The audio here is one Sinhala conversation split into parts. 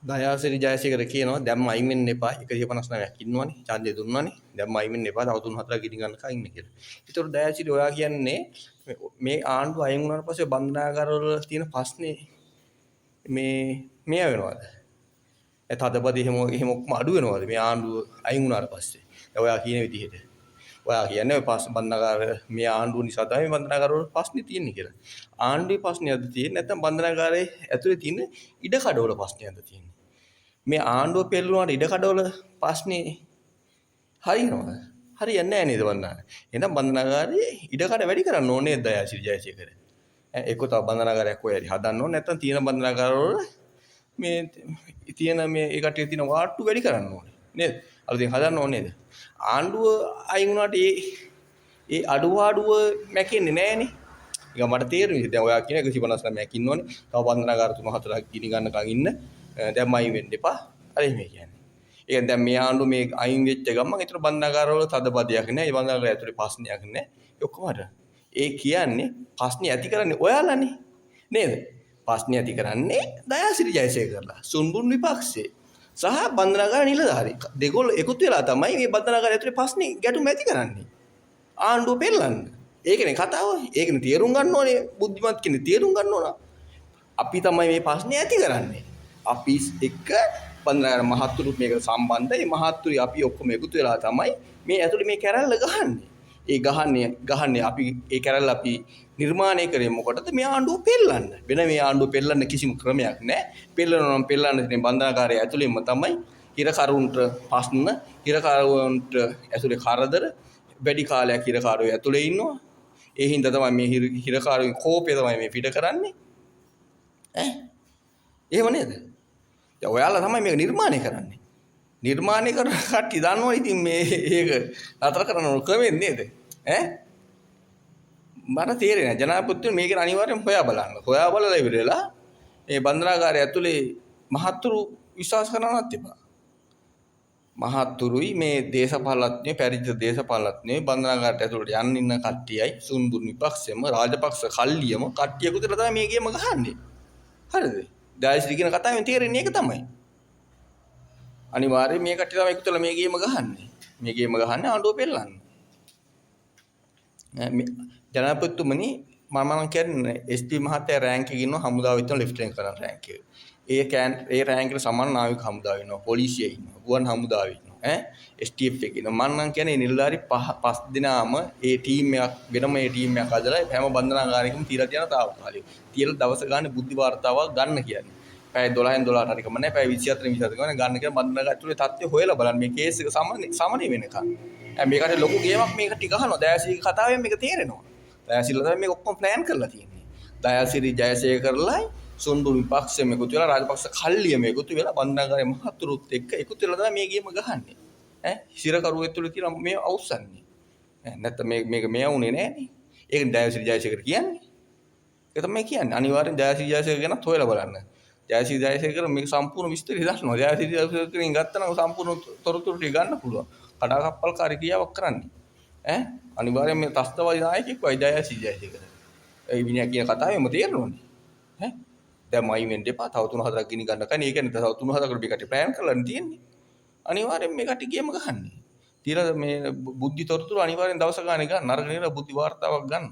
දයාසිරි ජයසේකර කියනවා දැම්ම අයින් වෙන්න එපා 159ක් ඉන්නවනේ ඡන්දය දුන්නනේ දැම්ම අයින් වෙන්න එපා තව 3-4ක් ගිනි ගන්නකම් ඉන්න කියලා. ඒතකොට දයාසිරි ඔයා කියන්නේ මේ ආණ්ඩුව අයින් වුණාට පස්සේ බන්ධනාගාරවල තියෙන ප්‍රශ්නේ මේ වෙනවද? ඒ තදබදී එහෙම ඔක්කොම අඩු වෙනවද මේ ආණ්ඩුව අයින් වුණාට පස්සේ? ඔයා කියන විදිහට. ඔයා කියන්නේ ඔය බන්ධනාගාර මේ ආණ්ඩුව නිසා තමයි බන්ධනාගාරවල ප්‍රශ්නේ තියෙන්නේ කියලා. ආණ්ඩුවේ ප්‍රශ්නයක්ද තියෙන්නේ නැත්නම් බන්ධනාගාරයේ ඇතුලේ තියෙන ඉඩකඩවල ප්‍රශ්නයක්ද තියෙන්නේ? මේ ආණ්ඩුව පෙරළුණාට ඉඩකඩවල ප්‍රශ්නේ හරියනවද? හරියන්නේ නැහැ නේද බන්ධනාගාරය? එහෙනම් බන්ධනාගාරයේ ඉඩකඩ වැඩි කරන්න ඕනේ දයාසිරි ජයසේකර. ඒක තව බන්ධනාගාරයක් ඔය හරි හදන්න ඕනේ නැත්නම් තියෙන බන්ධනාගාරවල මේ තියෙන මේ ඒ කටියේ තියෙන වාට්ටු වැඩි කරන්න ඕනේ නේද? අලුතෙන් හදන්න ඕනේ නේද? ආණ්ඩුව අයින් වුණාට ඒ අඩුවාඩුව මැකෙන්නේ නැහනේ. ඒක මට තේරෙන්නේ. දැන් ඔයා කියන 159ක් ඉන්නෝනේ. තව බන්ධනාගාර 3-4ක් ගිනි ගන්නකම් ඉන්න. දැන් මයින් වෙන්න එපා. අර එහෙම කියන්නේ. ඒ කියන්නේ දැන් මේ ආණ්ඩුව මේ අයින් වෙච්ච ගමන් ඒතර බන්ධනාගාරවල තදබදයක් නැහැ. ඒ බන්ධනාගාර ඇතුලේ ප්‍රශ්නයක් නැහැ. ඒ ඔක්කොම හරියට. ඒ කියන්නේ ප්‍රශ්නේ ඇති කරන්නේ ඔයාලානේ. නේද? ප්‍රශ්නේ ඇති කරන්නේ දයාසිරි ජයසේකරලා. සුන්බුන් විපක්ෂේ. සහ බන්ධනාගාර නිලධාරී දෙගොල්ල එකතු වෙලා තමයි මේ බන්ධනාගාරය ඇතුලේ ප්‍රශ්නේ ගැටුම් ඇති කරන්නේ. ආණ්ඩුව පෙරලන්න. ඒකනේ කතාව. ඒකනේ තේරුම් ගන්න ඕනේ. බුද්ධිමත් කෙනෙක් තේරුම් ගන්න ඕන. අපි තමයි මේ ප්‍රශ්නේ ඇති කරන්නේ. අපි එක්ක බන්ධනාගාර මහත්තුරු මේකට සම්බන්ධයි. මහත්තුරු අපි ඔක්කොම එකතු වෙලා තමයි මේ ඇතුලේ මේ කැරල්ල ගහන්නේ. ඒ ගහන්නේ අපි ඒ කැරල්ල අපි නිර්මාණය කරේ මොකටද මේ ආණ්ඩුව පෙරලන්න. වෙන මේ ආණ්ඩුව පෙරලන්න කිසිම ක්‍රමයක් නැහැ. පෙරලනවා නම් පෙරලන්න තියෙන බන්ධනාගාරය ඇතුළෙම තමයි හිරකරුන්ට ප්‍රශ්න, හිරකරුන්ට ඇතුලේ කරදර, වැඩි කාලයක් හිරකාරයෝ ඇතුලේ ඉන්නවා. ඒ හින්දා තමයි මේ හිරකාරයෝ කෝපය තමයි මේ පිට කරන්නේ. එහෙම නේද? දැන් ඔයාලා තමයි මේක නිර්මාණය කරන්නේ. නිර්මාණය කරන කට්ටිය දන්නවා ඉතින් මේ ඒක නතර කරන්න ඕන ක්‍රමෙන් නේද? මට තේරෙන්නේ නැහැ. ජනාධිපතිතුමනි මේක අනිවාර්යෙන් හොයා බලන්න. හොයා බලලා ඉවරලා මේ බන්ධනාගාරය ඇතුලේ මහත්තුරු විශ්වාස කරන්නවත් එපා. මහත්තුරුයි මේ දේශපාලඥයෝ පරිජිත දේශපාලඥයෝ බන්ධනාගාරයට ඇතුලට යන්න ඉන්න කට්ටියයි සුන්බුන් විපක්ෂෙම රාජපක්ෂ කල්ලියම කට්ටිය එකතු වෙලා තමයි මේ ගේම ගහන්නේ. හරිද? දයාසිරි කියන කතාවෙන් තේරෙන්නේ ඒක තමයි. අනිවාර්යයෙන් මේ කට්ටිය තමයි එකතු වෙලා මේ ගේම ගහන්නේ. මේ ගේම ගහන්නේ ආණ්ඩුව පෙරලන්න. ජනාධිපතිතුමනි මම කියන්නේ SP මහත්තයා රෑන්ක් එකේ ඉන්නවා හමුදාවෙ ඉන්න ලෙෆ්ටනන්ට් කරන රෑන්ක් එක. ඒ රෑන්ක් එකට සමාන නාවික හමුදාවෙ ඉන්නවා පොලිසියේ ඉන්නවා ගුවන් හමුදාවෙ ඉන්නවා STF එකේ ඉන්නවා මම නම් කියන්නේ නිලධාරි පස් දෙනාම ඒ ටීම් එකක් වෙනම ඒ ටීම් එකක් හදලා හැම බන්ධනාගාරයකම තියලා තියෙන තාවකාලික. තියලා දවස ගන්න බුද්ධි වාර්තාවක් ගන්න කියන්නේ. පැය 12න් 12ට හරි කම නැහැ පැය 24න් 24 ගන්න කියලා බන්ධනාගාර ඇතුලේ තත්ත්වය හොයලා බලන්න මේ කේස් එක සමනේ වෙනකන්. මේකට ලොකු ගේමක් මේකට ගහනවා දයාසිරි කතාවෙන් මේක තේරෙනවා. දයාසිරිලා තමයි මේක ඔක්කොම ප්ලෑන් කරලා තියෙන්නේ. දයාසිරි ජයසේකරලයි සුන්බුන් විපක්ෂෙම එකතු වෙලා රාජපක්ෂ කල්ලියම එකතු වෙලා බන්ධනාගාරයේ මහතුරුත් එක්ක එකතු වෙලා තමයි මේ ගේම ගහන්නේ. සිරකරුවෙ ඇතුළේ තියෙන මේ අවුස්සන්නේ. නැත්නම් මේක මෙයවුනේ නෑනේ. ඒක දයාසිරි ජයසේකර කියන්නේ. ඒක තමයි කියන්නේ. අනිවාර්යෙන් දයාසිරි ජයසේකර ගැනත් හොයලා බලන්න. ජයසිරි ජයසේකර මේක සම්පූර්ණ විස්තරය දන්නවා. ජයසිරි ජයසේකරෙන් ගත්තනම් සම්පූර්ණ තොරතුරු ටික ගන්න පුළුවන්. කඩාකප්පල්කාරී ක්‍රියාවක් කරන්නේ. අනිවාර්යෙන් මේ තස්තවාදී නායකයෙක් වයි ජයසිරි ජයසේකර. ඒ විනය කියන කතාවෙම තේරෙනවනේ. දැන් මයි වෙන්න එපා. තව 3-4ක් ගිනි ගන්න කන්නේ. ඒ කියන්නේ තව 3-4කට මේකට ප්ලෑන් කරලා තියෙන්නේ. අනිවාර්යෙන් මේකට ගේම ගහන්නේ. තියලා මේ බුද්ධි තොරතුරු අනිවාර්යෙන් දවස ගානේ ගන්න. අරගෙන ඉන්න බුද්ධි වාර්තාවක් ගන්න.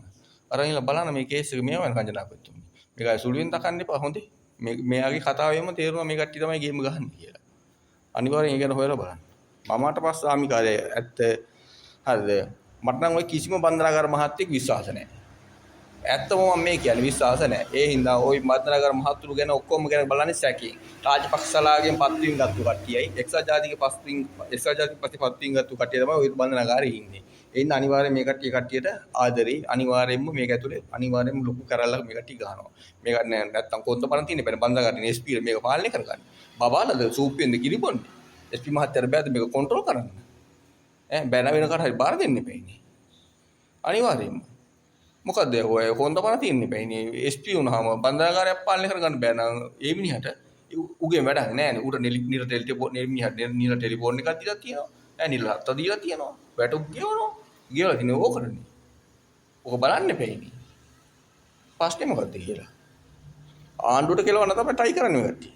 අරගෙන ඉන්න බලන්න මේ කේස් එක මේව වෙන කංජනාපතිතුමනි. මේකයි සුළුවෙන් තකන්න එපා හොඳේ. මෙයාගේ කතාවෙම තේරෙනවා මේ කට්ටිය තමයි ගේම ගහන්නේ කියලා. අනිවාර්යෙන් ඒක ගැන හොයලා බලන්න. මමට පස්සේ ආමිකාරය ඇත්ත හරිද? මට නම් ওই කිසිම බන්ධනාගාර මහත්තයෙක් විශ්වාස නැහැ. ඇත්තම මම මේ කියන්නේ විශ්වාස නැහැ. ඒ හින්දා ওই බන්ධනාගාර මහතුරු ගැන ඔක්කොම ගැන බලන්නේ සැකයෙන්. රාජපක්ෂලාගෙන් පත්වීම් ගත්තු කට්ටියයි එක්සත් ජාතික පත්වීම් ගත්තු කට්ටිය තමයි ওই බන්ධනාගාරේ ඉන්නේ. ඒ හින්දා අනිවාර්යෙන් මේ කට්ටියට ආදරේ අනිවාර්යෙන්ම මේක ඇතුලේ අනිවාර්යෙන්ම ලොකු කරල්ලක් මේ කට්ටිය ගහනවා. මේක නැත්තම් කොන්දපණ තියෙන බෑ බන්ධනාගාරේ SP මේක පාලනය කරගන්න. බබාලද සූප්පෙන්ද කිරිබොන්නේ. SP මහත්තයාට බෑද මේක කන්ට්‍රෝල් කරන්න. බැන වෙන කාට හරි බාර දෙන්න එපෑනේ. අනිවාර්යෙන්ම. මොකද ඔය හොඳපණ තියෙන්න එපෑනේ. SP වුණාම බන්ධනාගාරයක් පාලනය කරගන්න බෑ නම් ඒ මිනිහට උගේ වැඩක් නෑනේ. උට නිල ටෙලිෆෝන් එකක් දීලා තියෙනවා. නිල හත්ත දීලා තියෙනවා. වැටුප් ගෙවනවා. ගෙවලා තිනේ ඕකනේ. ඕක බලන්න එපෑනේ. ප්‍රශ්නේ මොකද්ද කියලා. ආණ්ඩුවට කෙලවන්න තමයි try කරන්නේ ඔය කට්ටිය.